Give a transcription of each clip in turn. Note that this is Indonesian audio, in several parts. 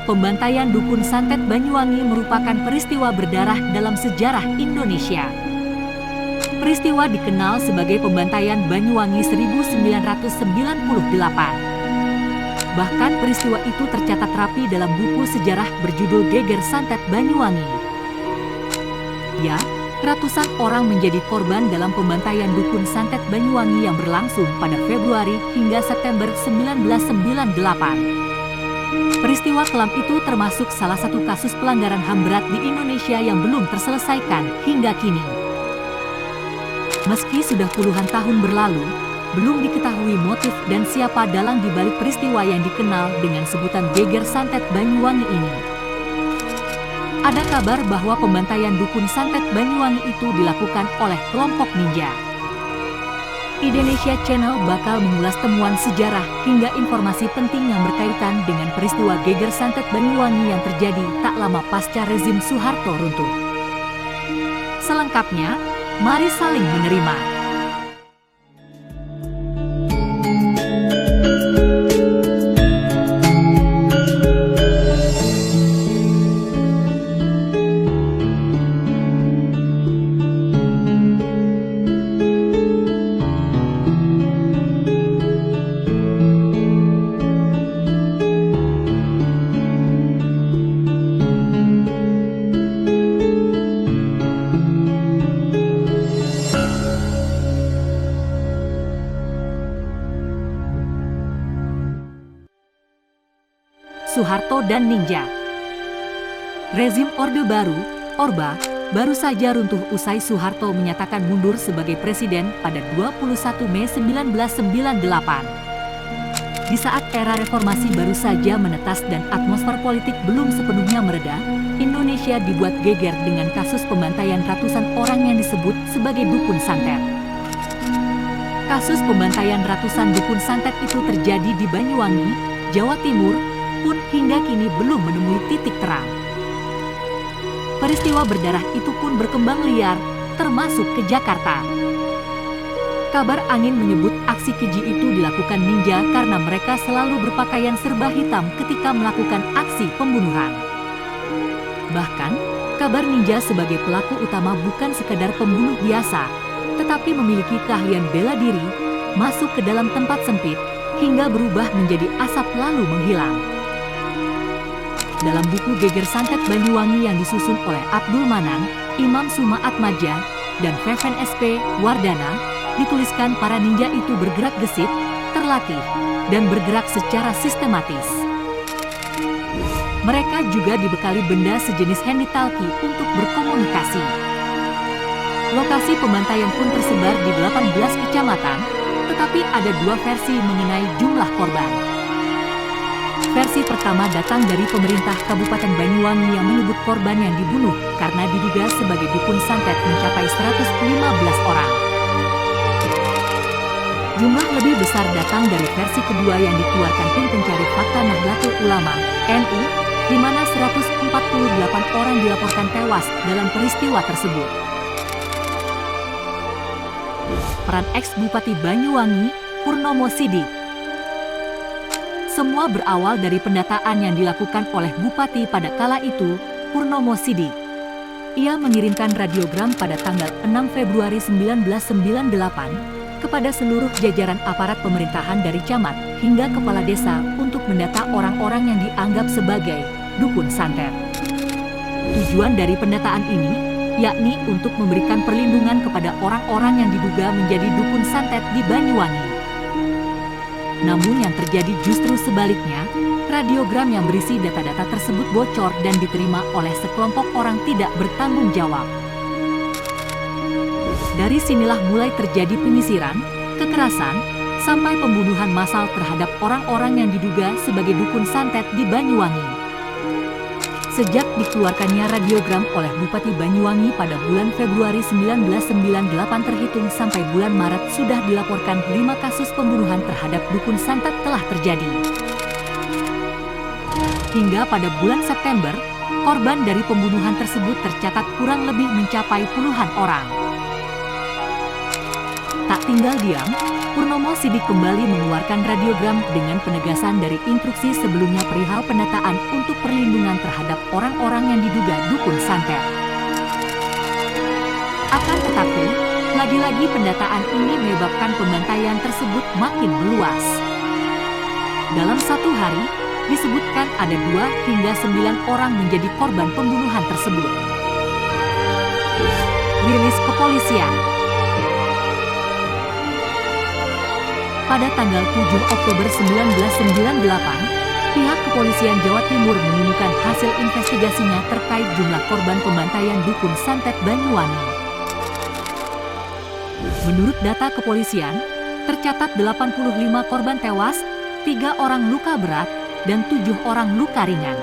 Pembantaian Dukun Santet Banyuwangi merupakan peristiwa berdarah dalam sejarah Indonesia. Peristiwa dikenal sebagai Pembantaian Banyuwangi 1998. Bahkan peristiwa itu tercatat rapi dalam buku sejarah berjudul Geger Santet Banyuwangi. Ya, ratusan orang menjadi korban dalam pembantaian Dukun Santet Banyuwangi yang berlangsung pada Februari hingga September 1998. Peristiwa kelam itu termasuk salah satu kasus pelanggaran HAM berat di Indonesia yang belum terselesaikan hingga kini. Meski sudah puluhan tahun berlalu, belum diketahui motif dan siapa dalang di balik peristiwa yang dikenal dengan sebutan Geger Santet Banyuwangi ini. Ada kabar bahwa pembantaian Dukun Santet Banyuwangi itu dilakukan oleh kelompok ninja. Indonesia Channel bakal mengulas temuan sejarah hingga informasi penting yang berkaitan dengan peristiwa Geger Santet Banyuwangi yang terjadi tak lama pasca rezim Soeharto runtuh. Selengkapnya, mari saling menerima. Soeharto dan ninja. Rezim Orde Baru, Orba, baru saja runtuh usai Soeharto menyatakan mundur sebagai presiden pada 21 Mei 1998. Di saat era reformasi baru saja menetas dan atmosfer politik belum sepenuhnya mereda, Indonesia dibuat geger dengan kasus pembantaian ratusan orang yang disebut sebagai Dukun Santet. Kasus pembantaian ratusan Dukun Santet itu terjadi di Banyuwangi, Jawa Timur, pun hingga kini belum menemui titik terang. Peristiwa berdarah itu pun berkembang liar, termasuk ke Jakarta. Kabar angin menyebut aksi keji itu dilakukan ninja karena mereka selalu berpakaian serba hitam ketika melakukan aksi pembunuhan. Bahkan, kabar ninja sebagai pelaku utama bukan sekadar pembunuh biasa, tetapi memiliki keahlian bela diri, masuk ke dalam tempat sempit, hingga berubah menjadi asap lalu menghilang. Dalam buku Geger Santet Banyuwangi yang disusun oleh Abdul Manan, Imam Suma Atmaja, dan Feven SP Wardana, dituliskan para ninja itu bergerak gesit, terlatih, dan bergerak secara sistematis. Mereka juga dibekali benda sejenis handy-talkie untuk berkomunikasi. Lokasi pembantaian pun tersebar di 18 kecamatan, tetapi ada dua versi mengenai jumlah korban. Versi pertama datang dari pemerintah Kabupaten Banyuwangi yang menyebut korban yang dibunuh karena diduga sebagai dukun santet mencapai 115 orang. Jumlah lebih besar datang dari versi kedua yang dikeluarkan tim pencari fakta Nahdlatul Ulama, NU, di mana 148 orang dilaporkan tewas dalam peristiwa tersebut. Peran ex-Bupati Banyuwangi, Purnomo Sidik. Semua berawal dari pendataan yang dilakukan oleh Bupati pada kala itu, Purnomo Sidik. Ia mengirimkan radiogram pada tanggal 6 Februari 1998 kepada seluruh jajaran aparat pemerintahan dari camat hingga kepala desa untuk mendata orang-orang yang dianggap sebagai dukun santet. Tujuan dari pendataan ini yakni untuk memberikan perlindungan kepada orang-orang yang diduga menjadi dukun santet di Banyuwangi. Namun yang terjadi justru sebaliknya, radiogram yang berisi data-data tersebut bocor dan diterima oleh sekelompok orang tidak bertanggung jawab. Dari sinilah mulai terjadi penyisiran, kekerasan, sampai pembunuhan massal terhadap orang-orang yang diduga sebagai dukun santet di Banyuwangi. Sejak dikeluarkannya radiogram oleh Bupati Banyuwangi pada bulan Februari 1998 terhitung sampai bulan Maret sudah dilaporkan 5 kasus pembunuhan terhadap dukun santet telah terjadi. Hingga pada bulan September, korban dari pembunuhan tersebut tercatat kurang lebih mencapai puluhan orang. Tak Tak tinggal diam, Purnomo Sidik kembali mengeluarkan radiogram dengan penegasan dari instruksi sebelumnya perihal pendataan untuk perlindungan terhadap orang-orang yang diduga dukun santet. Akan tetapi, lagi-lagi pendataan ini menyebabkan pembantaian tersebut makin meluas. Dalam satu hari, disebutkan ada 2 hingga 9 orang menjadi korban pembunuhan tersebut. Rilis kepolisian. Pada tanggal 7 Oktober 1998, pihak kepolisian Jawa Timur mengumumkan hasil investigasinya terkait jumlah korban pembantaian dukun santet Banyuwangi. Menurut data kepolisian, tercatat 85 korban tewas, 3 orang luka berat, dan 7 orang luka ringan.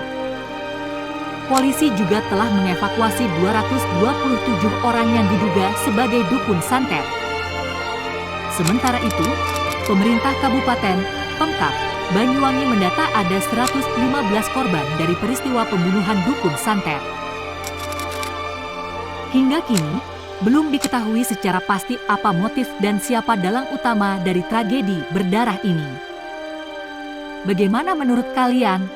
Polisi juga telah mengevakuasi 227 orang yang diduga sebagai dukun santet. Sementara itu, pemerintah Kabupaten Pemkab Banyuwangi mendata ada 115 korban dari peristiwa pembunuhan dukun santet. Hingga kini, belum diketahui secara pasti apa motif dan siapa dalang utama dari tragedi berdarah ini. Bagaimana menurut kalian?